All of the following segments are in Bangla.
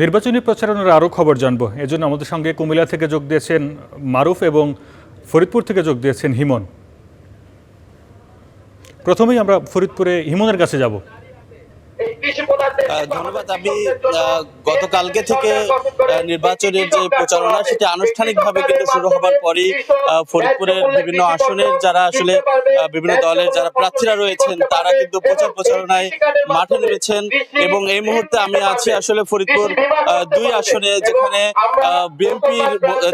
নির্বাচনী প্রচারণার আরও খবর জানবো, এজন্য আমাদের সঙ্গে কুমিল্লা থেকে যোগ দিয়েছেন মারুফ এবং ফরিদপুর থেকে যোগ দিয়েছেন হিমন। প্রথমেই আমরা ফরিদপুরে হিমনের কাছে যাব। ধন্যবাদ। আমি গতকালকে থেকে নির্বাচনের যে প্রচারণা সেটা আনুষ্ঠানিকভাবে কিন্তু শুরু হবার পরই ফরিদপুরের বিভিন্ন আসনের যারা আসলে বিভিন্ন দলের যারা প্রার্থীরা রয়েছেন তারা কিন্তু প্রচারণায় মাঠে নেমেছেন এবং এই মুহূর্তে আমি আছি আসলে ফরিদপুর 2 আসনে, যেখানে বিএনপি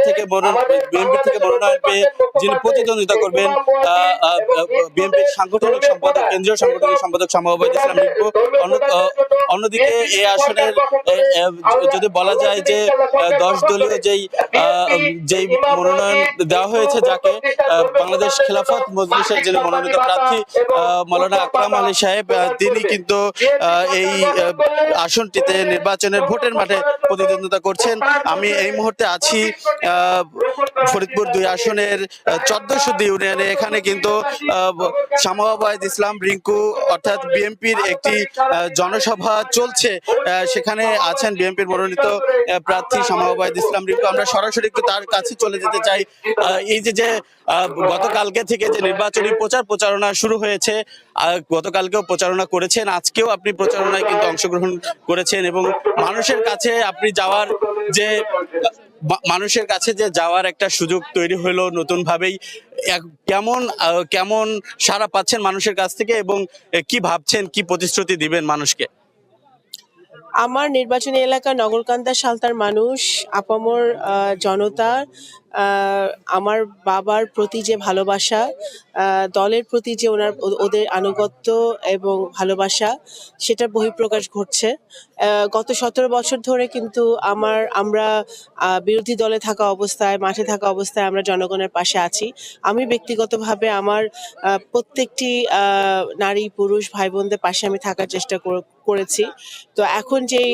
থেকে মনোনয়ন পেয়ে যিনি প্রতিদ্বন্দ্বিতা করবেন বিএনপির সাংগঠনিক সম্পাদক, কেন্দ্রীয় সাংগঠনিক সম্পাদক শামা ওবায়দ ইসলাম রিংকু। অন্যদিকে এই আসনের যদি বলা যায় যে 10 দলীয় যেই মনোনয়ন দেওয়া হয়েছে, যাকে বাংলাদেশ খেলাফত মজলিসের যিনি মনোনীত প্রার্থী মাওলানা আকরাম আলী সাহেব, তিনি কিন্তু এই আসনটিতে নির্বাচনের ভোটের মাঠে প্রতিদ্বন্দ্বিতা করছেন। আমি এই মুহূর্তে আছি ফরিদপুর 2 আসনের 14 ইউনিয়নে। এখানে কিন্তু শামা ওবায়দ ইসলাম রিংকু অর্থাৎ বিএনপির একটি জনসভা চলছে, সেখানে আছেন বিএনপির মনোনীত প্রার্থী শামা ওবায়দ ইসলাম রিংকু। আমরা সরাসরি একটু তার কাছে চলে যেতে চাই। এই যে গতকালকে থেকে যে নির্বাচনী প্রচারণা শুরু হয়েছে, গতকালকেও প্রচারণা করেছেন, আজকেও আপনি প্রচারণায় কিন্তু অংশগ্রহণ করেছেন এবং মানুষের কাছে যাওয়ার একটা সুযোগ তৈরি হলো নতুন ভাবেই। কেমন সাড়া পাচ্ছেন মানুষের কাছ থেকে এবং কি ভাবছেন, কি প্রতিশ্রুতি দিবেন মানুষকে? আমার নির্বাচনী এলাকা নগরকান্দা সালতার মানুষ, আপামর জনতা, আমার বাবার প্রতি যে ভালোবাসা, দলের প্রতি যে ওদের আনুগত্য এবং ভালোবাসা, সেটার বহিঃপ্রকাশ ঘটছে। গত 17 বছর ধরে কিন্তু আমরা বিরোধী দলে থাকা অবস্থায়, মাঠে থাকা অবস্থায় আমরা জনগণের পাশে আছি। আমি ব্যক্তিগতভাবে আমার প্রত্যেকটি নারী পুরুষ ভাই বোনদের পাশে আমি থাকার চেষ্টা করেছি। তো এখন যেই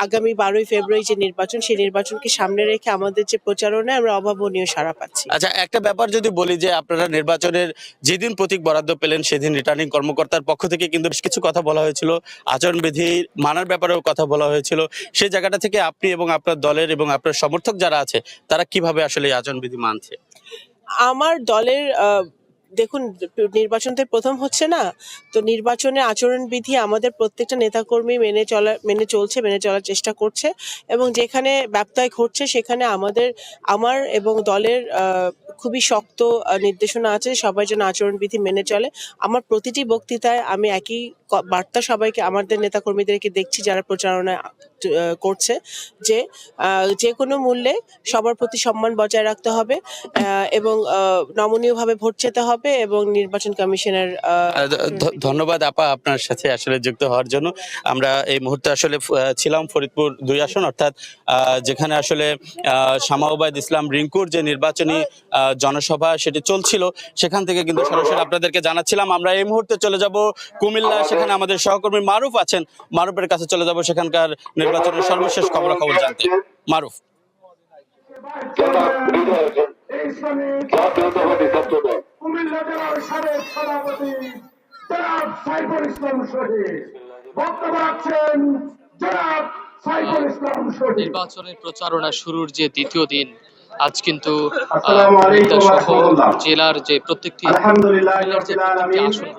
আগামী 12ই ফেব্রুয়ারি যে নির্বাচন, সেই নির্বাচনকে সামনে রেখে আমাদের যে প্রচারণায় আমরা অভাবনীয় সাড়া পাচ্ছি। আচ্ছা, একটা ব্যাপার যদি বলি যে আপনারা নির্বাচনের যেদিন প্রতীক বরাদ্দ পেলেন সেদিন রিটার্নিং কর্মকর্তার পক্ষ থেকে কিন্তু বেশ কিছু কথা বলা হয়েছিল, আচরণবিধি মানার ব্যাপারেও কথা বলা হয়েছিল। সেই জায়গাটা থেকে আপনি এবং আপনার দলের এবং আপনার সমর্থক যারা আছে তারা কিভাবে আসলে এই আচরণবিধি মানছে? আমার দলের দেখুন, নির্বাচন তো প্রথম হচ্ছে না, তো নির্বাচনের আচরণবিধি আমাদের প্রত্যেকটা নেতাকর্মী মেনে চলার চেষ্টা করছে এবং যেখানে ব্যত্যয় ঘটছে সেখানে আমার এবং দলের খুবই শক্ত নির্দেশনা আছে সবাই যেন আচরণবিধি মেনে চলে। আমার প্রতিটি বক্তৃতায় আমি একই বার্তা সবাইকে, আমাদের নেতাকর্মীদেরকে দেখছি যারা প্রচারণা করছে, যে কোনো মূল্যে সবার প্রতি সম্মান বজায় রাখতে হবে এবং নমনীয়ভাবে ভোট যেতে হবে এবং নির্বাচন কমিশনের ধন্যবাদ আপা আপনার সাথে আসলে যুক্ত হওয়ার জন্য। আমরা এই মুহূর্তে আসলে ছিলাম ফরিদপুর 2 আসন, অর্থাৎ যেখানে আসলে শামা ওবায়দ ইসলাম রিংকুর যে নির্বাচনী জনসভা সেটি চলছিল, সেখান থেকে কিন্তু সরাসরি আপনাদেরকে জানাচ্ছিলাম। আমরা এই মুহূর্তে চলে যাব কুমিল্লা, সেখানে আমাদের সহকর্মী মারুফ আছেন, মারুফের কাছে চলে যাব সেখানকার নির্বাচনের সর্বশেষ খবরাখবর জানতে। মারুফ। কুমিল্লা জেলার সাবেক সভাপতি জনাব সাইফুল ইসলাম শহীদ বক্তব্য রাখছেন। জনাব সাইফুল ইসলাম শহীদ। নির্বাচনের প্রচারণা শুরুর যে দ্বিতীয় দিন, আজ কিন্তু জেলার যে প্রত্যেকটি আসন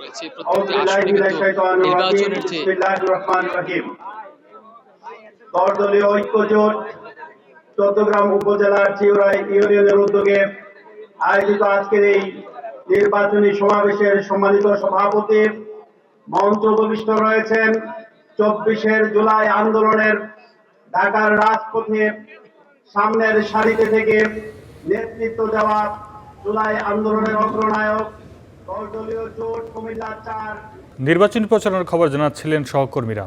রয়েছে, প্রত্যেকটি আসনে কিন্তু নির্বাচনের যে দলীয় ঐক্যজোট চট্টগ্রাম উপজেলার চিউরাই ইউনিয়নের উদ্যোগে আয়োজিত আজকের এই নির্বাচনী সমাবেশের সম্মানিত সভাপতি, মঞ্চ উপবিষ্ট রয়েছেন 24 জুলাই আন্দোলনের ঢাকার রাজপথে সামনের সারিতে থেকে নেতৃত্ব দেওয়া জুলাই আন্দোলনের অগ্রনায়ক দলীয় জোট কুমিল্লা 4। নির্বাচনী প্রচারণার খবর জানাচ্ছিলেন সহকর্মীরা।